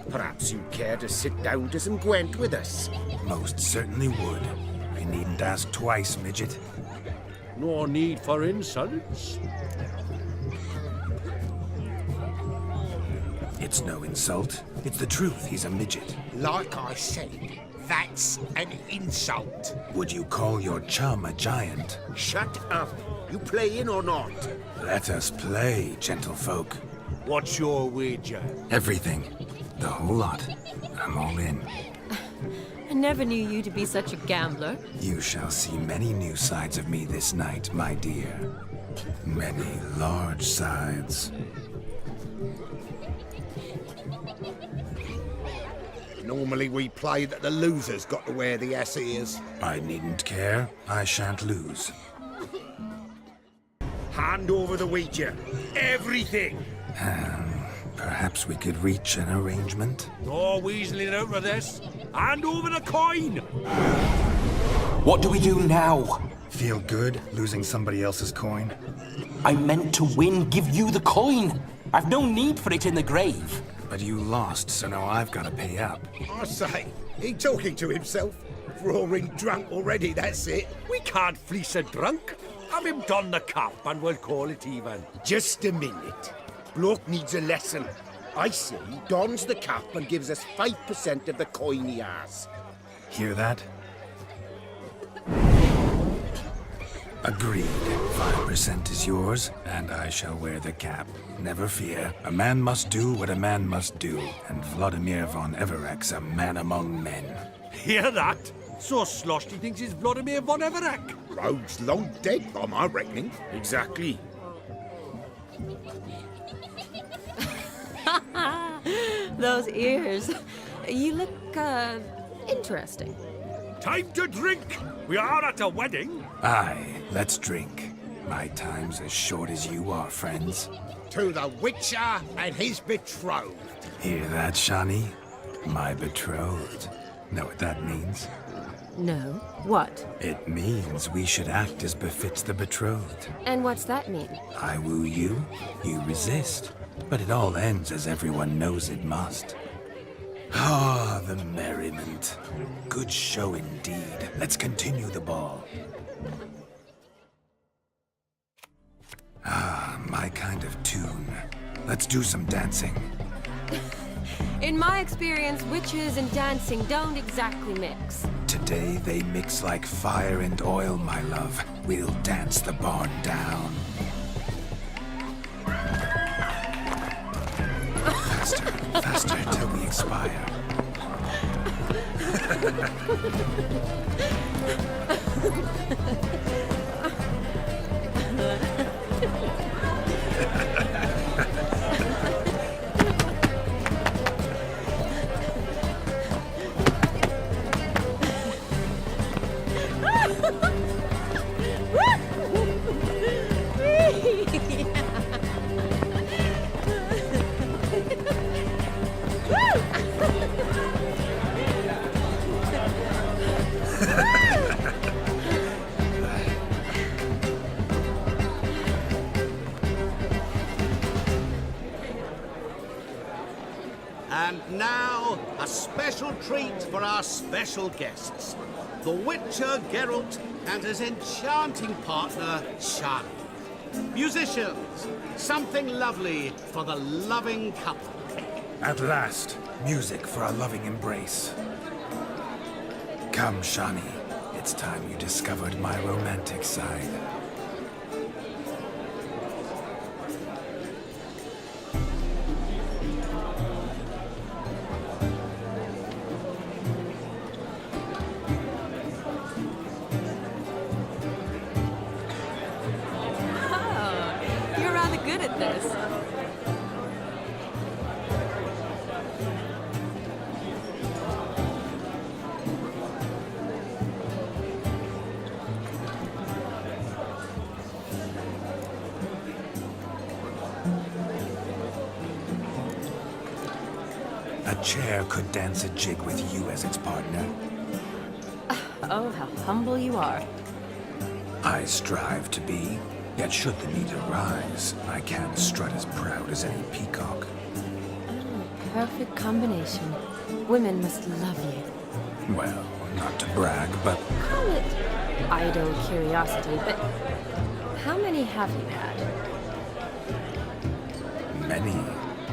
Perhaps you'd care to sit down to some Gwent with us. Most certainly would. You needn't ask twice, midget. No need for insults. It's no insult. It's the truth. He's a midget. Like I said, that's an insult. Would you call your chum a giant? Shut up. You playing or not? Let us play, gentlefolk. What's your wager? Everything. The whole lot. I'm all in. I never knew you to be such a gambler. You shall see many new sides of me this night, my dear. Many large sides. Normally we play that the loser's got to wear the ass ears. I needn't care. I shan't lose. Hand over the wager. Everything. Perhaps we could reach an arrangement? No weaseling out of this. Hand over the coin! What do we do now? Feel good losing somebody else's coin? I meant to win, give you the coin. I've no need for it in the grave. But you lost, so now I've got to pay up. I say, he talking to himself. Roaring drunk already, that's it. We can't fleece a drunk. Have him don the cap and we'll call it even. Just a minute. Bloke needs a lesson. I say he dons the cap and gives us 5% of the coin he has. Hear that? Agreed. 5% is yours, and I shall wear the cap. Never fear. A man must do what a man must do, and Vladimir von Everek's a man among men. Hear that? So sloshed he thinks he's Vladimir von Everek. Rogue's long dead, by my reckoning. Exactly. Those ears. You look, interesting. Time to drink! We are at a wedding. Aye, let's drink. My time's as short as you are, friends. To the Witcher and his betrothed. Hear that, Shani? My betrothed. Know what that means? No. What? It means we should act as befits the betrothed. And what's that mean? I woo you, you resist. But it all ends as everyone knows it must. Ah, the merriment. Good show indeed. Let's continue the ball. Ah, my kind of tune. Let's do some dancing. In my experience, witches and dancing don't exactly mix. Today they mix like fire and oil, my love. We'll dance the barn down. Faster, faster till we expire. And now, a special treat for our special guests. The Witcher Geralt and his enchanting partner, Shani. Musicians, something lovely for the loving couple. At last, music for a loving embrace. Come, Shani. It's time you discovered my romantic side. You're rather good at this. A chair could dance a jig with you as its partner. Oh, how humble you are. I strive to be, yet should the need arise, I can't strut as proud as any peacock. perfect combination. Women must love you. Well, not to brag, but Call it idle curiosity, but how many have you had? many.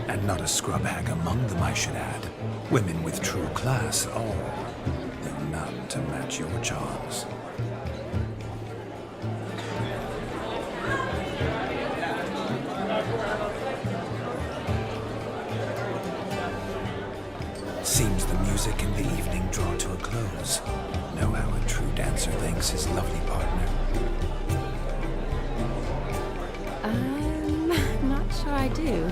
And not a scrub hag among them, I should add. Women with true class, all. Though none to match your charms. Seems the music in the evening draw to a close. Know how a true dancer thanks his lovely partner. Not sure I do.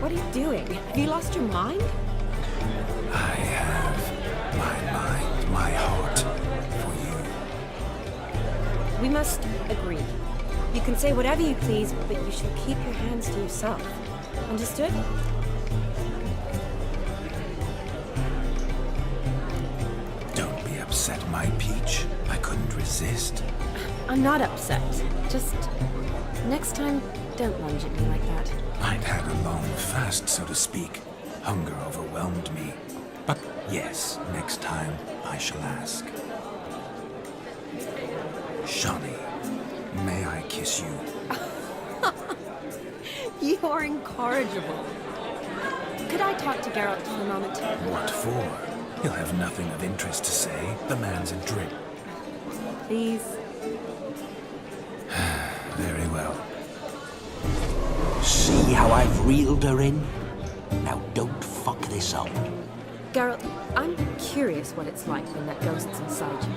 What are you doing? Have you lost your mind? I have my mind, my heart for you. We must agree. You can say whatever you please, but you shall keep your hands to yourself. Understood? Don't be upset, my peach. I couldn't resist. I'm not upset. Just next time, don't lunge at me like that. I'd had a long fast, so to speak. Hunger overwhelmed me. But yes, next time I shall ask. Shawnee, may I kiss you? You're incorrigible. Could I talk to Geralt for a moment? What for? He'll have nothing of interest to say. The man's a drip. Please. Very well. See how I've reeled her in? Now don't fuck this up. Geralt, I'm curious what it's like when that ghost's inside you.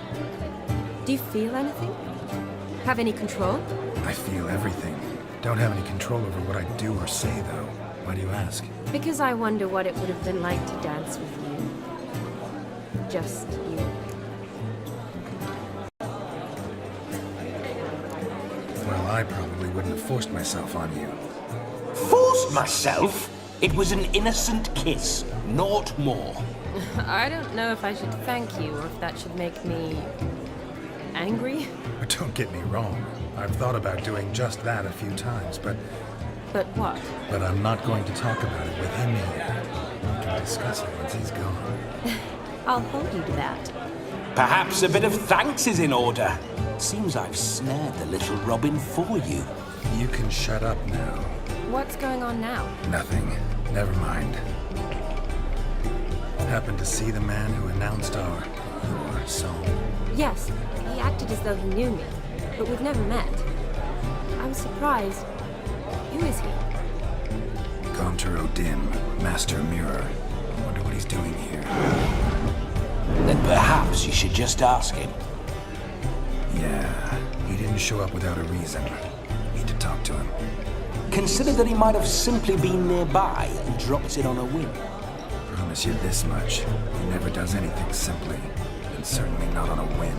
Do you feel anything? Have any control? I feel everything. Don't have any control over what I do or say, though. Why do you ask? Because I wonder what it would have been like to dance with you. Just you. Well, I probably wouldn't have forced myself on you. Forced myself? It was an innocent kiss, naught more. I don't know if I should thank you or if that should make me angry. But don't get me wrong. I've thought about doing just that a few times, but What? I'm not going to talk about it with him here. We can discuss it once he's gone. I'll hold you to that. Perhaps a bit of thanks is in order. Seems I've snared the little Robin for you. You can shut up now. What's going on now? Nothing. Never mind. Happened to see the man who announced your song. Yes, he acted as though he knew me, but we've never met. I was surprised. Who is he? Gaunter O'Dim, Master Mirror. Wonder what he's doing here. Then perhaps you should just ask him. Yeah, he didn't show up without a reason. Need to talk to him. Consider that he might have simply been nearby and dropped in on a whim. Promise you this much. He never does anything simply. And certainly not on a whim.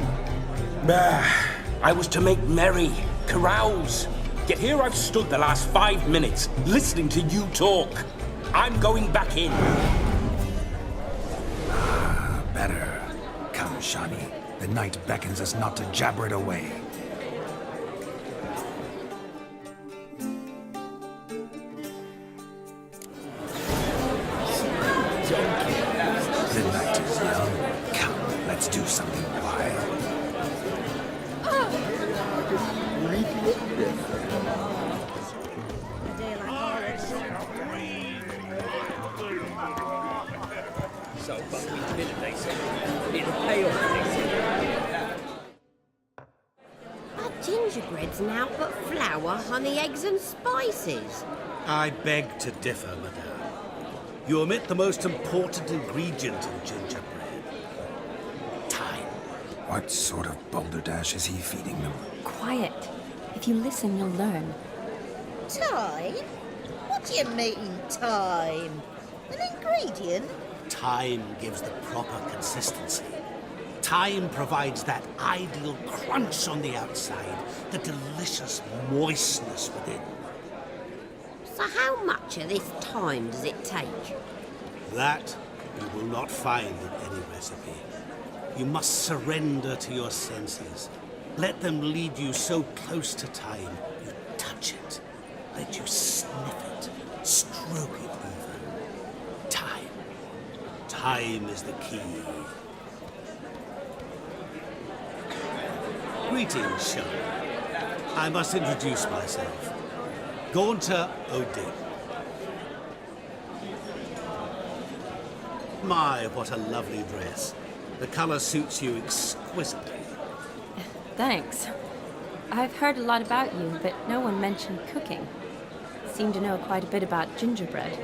I was to make merry, carouse. Yet here I've stood the last 5 minutes, listening to you talk. I'm going back in. Better. Come, Shawnee. The night beckons us not to jabber it away. The night is young. Come, let's do something wild. So Buckley's been, they said. It'll pay off, they said. Our gingerbread's now but flour, honey, eggs and spices. I beg to differ, madame. You omit the most important ingredient in gingerbread. Time. What sort of balderdash is he feeding them? Quiet. If you listen, you'll learn. Time? What do you mean, time? An ingredient? Time gives the proper consistency. Time provides that ideal crunch on the outside, the delicious moistness within. So how much of this time does it take? That you will not find in any recipe. You must surrender to your senses. Let them lead you so close to time, you touch it. Let you sniff it, stroke it even. Time. Time is the key. Greetings, Sean. I must introduce myself. Gaunter O'Dimm. My, what a lovely dress. The color suits you exquisitely. Thanks. I've heard a lot about you, but no one mentioned cooking. Seem to know quite a bit about gingerbread.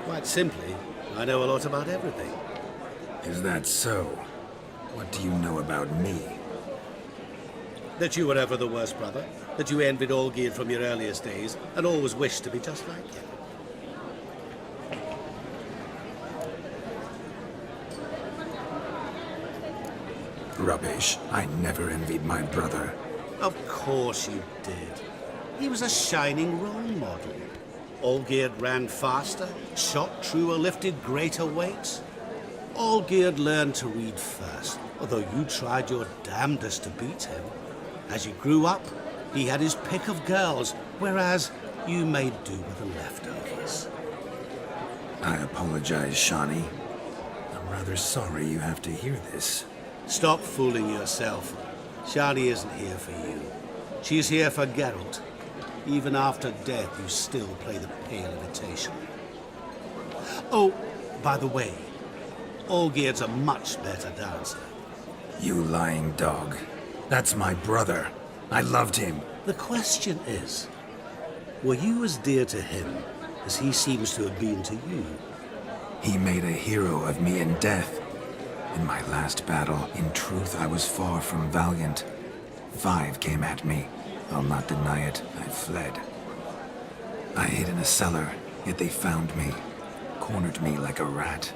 Quite simply, I know a lot about everything. Is that so? What do you know about me? That you were ever the worst brother, that you envied Olgierd from your earliest days, and always wished to be just like him. Rubbish. I never envied my brother. Of course you did. He was a shining role model. Olgierd ran faster, shot truer, lifted greater weights. Olgierd learned to read first, although you tried your damnedest to beat him. As you grew up, he had his pick of girls, whereas you made do with the leftovers. I apologize, Shawnee. I'm rather sorry you have to hear this. Stop fooling yourself. Shani isn't here for you. She's here for Geralt. Even after death, you still play the pale imitation. Oh, by the way, Olgierd's a much better dancer. You lying dog. That's my brother. I loved him. The question is, were you as dear to him as he seems to have been to you? He made a hero of me in death. In my last battle, in truth, I was far from valiant. 5 came at me. I'll not deny it, I fled. I hid in a cellar, yet they found me, cornered me like a rat.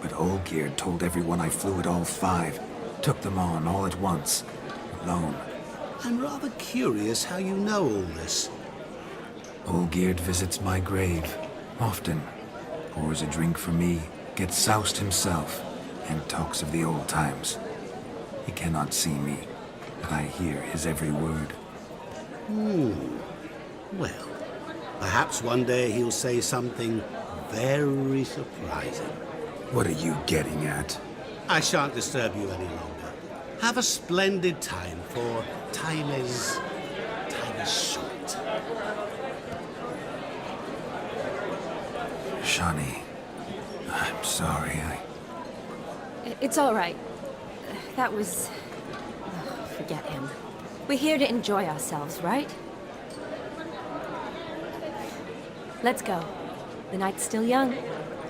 But Olgierd told everyone I flew at all 5, took them on all at once, alone. I'm rather curious how you know all this. Olgierd visits my grave, often. Pours a drink for me, gets soused himself, and talks of the old times. He cannot see me, but I hear his every word. Well, perhaps one day he'll say something very surprising. What are you getting at? I shan't disturb you any longer. Have a splendid time, for time is short. Shawnee, I'm sorry, It's all right. That was... oh, forget him. We're here to enjoy ourselves, right? Let's go. The night's still young.